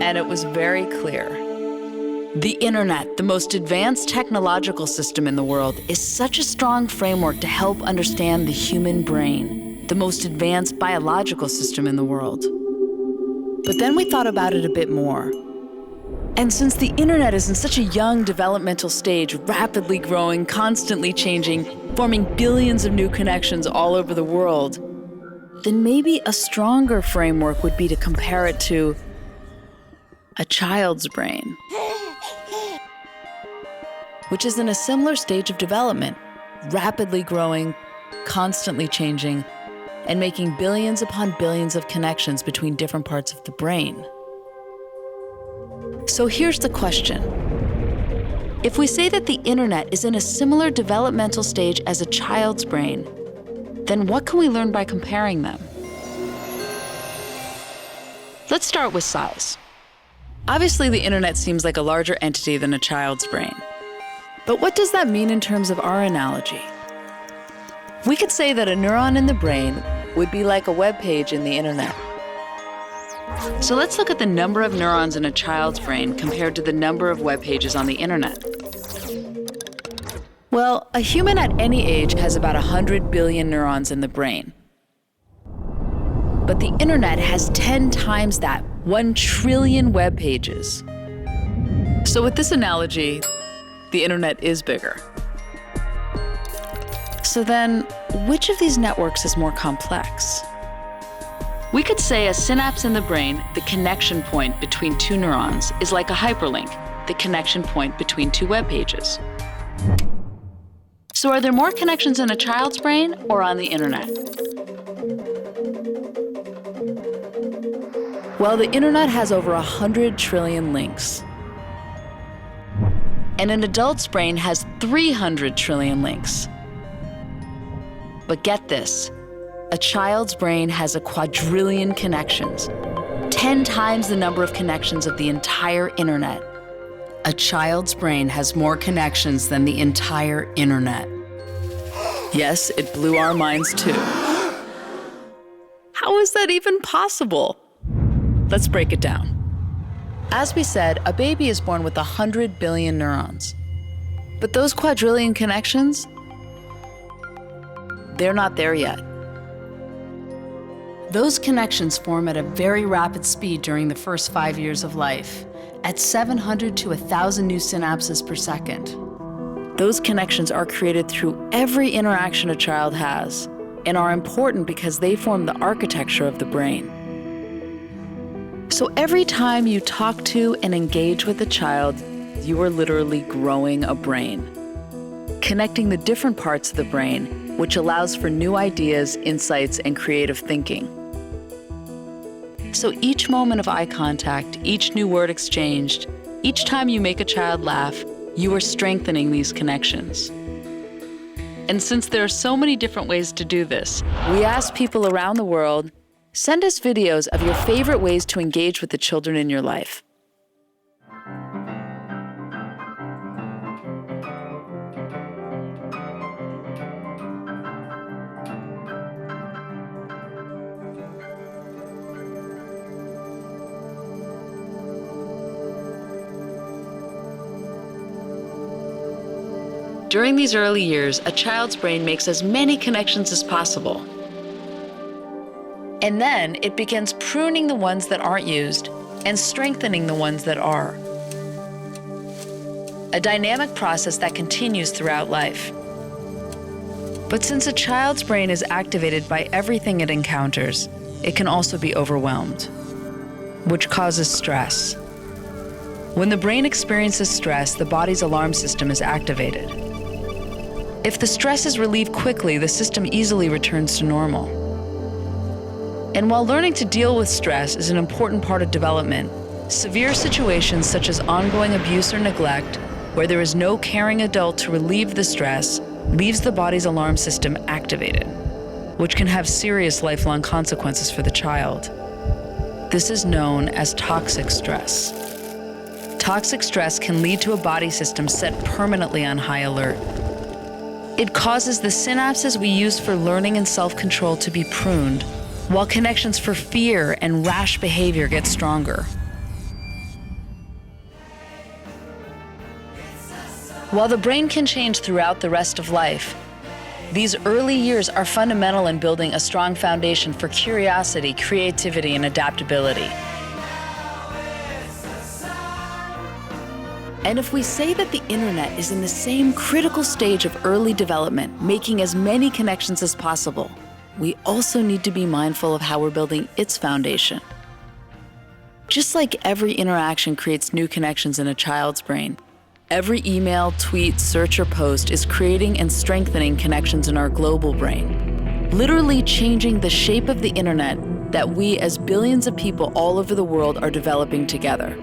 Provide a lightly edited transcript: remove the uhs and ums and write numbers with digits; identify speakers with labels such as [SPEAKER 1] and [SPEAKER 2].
[SPEAKER 1] and it was very clear. The internet, the most advanced technological system in the world, is such a strong framework to help understand the human brain, the most advanced biological system in the world. But then we thought about it a bit more. And since the internet is in such a young developmental stage, rapidly growing, constantly changing, forming billions of new connections all over the world, then maybe a stronger framework would be to compare it to a child's brain, which is in a similar stage of development, rapidly growing, constantly changing, and making billions upon billions of connections between different parts of the brain. So here's the question. If we say that the internet is in a similar developmental stage as a child's brain, then what can we learn by comparing them? Let's start with size. Obviously, the internet seems like a larger entity than a child's brain. But what does that mean in terms of our analogy? We could say that a neuron in the brain would be like a web page in the internet. So let's look at the number of neurons in a child's brain compared to the number of web pages on the internet. Well, a human at any age has about 100 billion neurons in the brain. But the internet has 10 times that, 1 trillion web pages. So with this analogy, the internet is bigger. So then, which of these networks is more complex? We could say a synapse in the brain, the connection point between two neurons, is like a hyperlink, the connection point between two web pages. So are there more connections in a child's brain or on the internet? Well, the internet has over 100 trillion links. And an adult's brain has 300 trillion links. But get this, a child's brain has a quadrillion connections, 10 times the number of connections of the entire internet. A child's brain has more connections than the entire internet. Yes, it blew our minds too. How is that even possible? Let's break it down. As we said, a baby is born with 100 billion neurons. But those quadrillion connections, they're not there yet. Those connections form at a very rapid speed during the first 5 years of life, at 700 to 1,000 new synapses per second. Those connections are created through every interaction a child has, and are important because they form the architecture of the brain. So every time you talk to and engage with a child, you are literally growing a brain, connecting the different parts of the brain, which allows for new ideas, insights, and creative thinking. So each moment of eye contact, each new word exchanged, each time you make a child laugh, you are strengthening these connections. And since there are so many different ways to do this, we asked people around the world, send us videos of your favorite ways to engage with the children in your life. During these early years, a child's brain makes as many connections as possible. And then it begins pruning the ones that aren't used and strengthening the ones that are. A dynamic process that continues throughout life. But since a child's brain is activated by everything it encounters, it can also be overwhelmed, which causes stress. When the brain experiences stress, the body's alarm system is activated. If the stress is relieved quickly, the system easily returns to normal. And while learning to deal with stress is an important part of development, severe situations such as ongoing abuse or neglect, where there is no caring adult to relieve the stress, leaves the body's alarm system activated, which can have serious lifelong consequences for the child. This is known as toxic stress. Toxic stress can lead to a body system set permanently on high alert. It causes the synapses we use for learning and self-control to be pruned, while connections for fear and rash behavior get stronger. While the brain can change throughout the rest of life, these early years are fundamental in building a strong foundation for curiosity, creativity, and adaptability. And if we say that the internet is in the same critical stage of early development, making as many connections as possible, we also need to be mindful of how we're building its foundation. Just like every interaction creates new connections in a child's brain, every email, tweet, search, or post is creating and strengthening connections in our global brain, literally changing the shape of the internet that we as billions of people all over the world are developing together.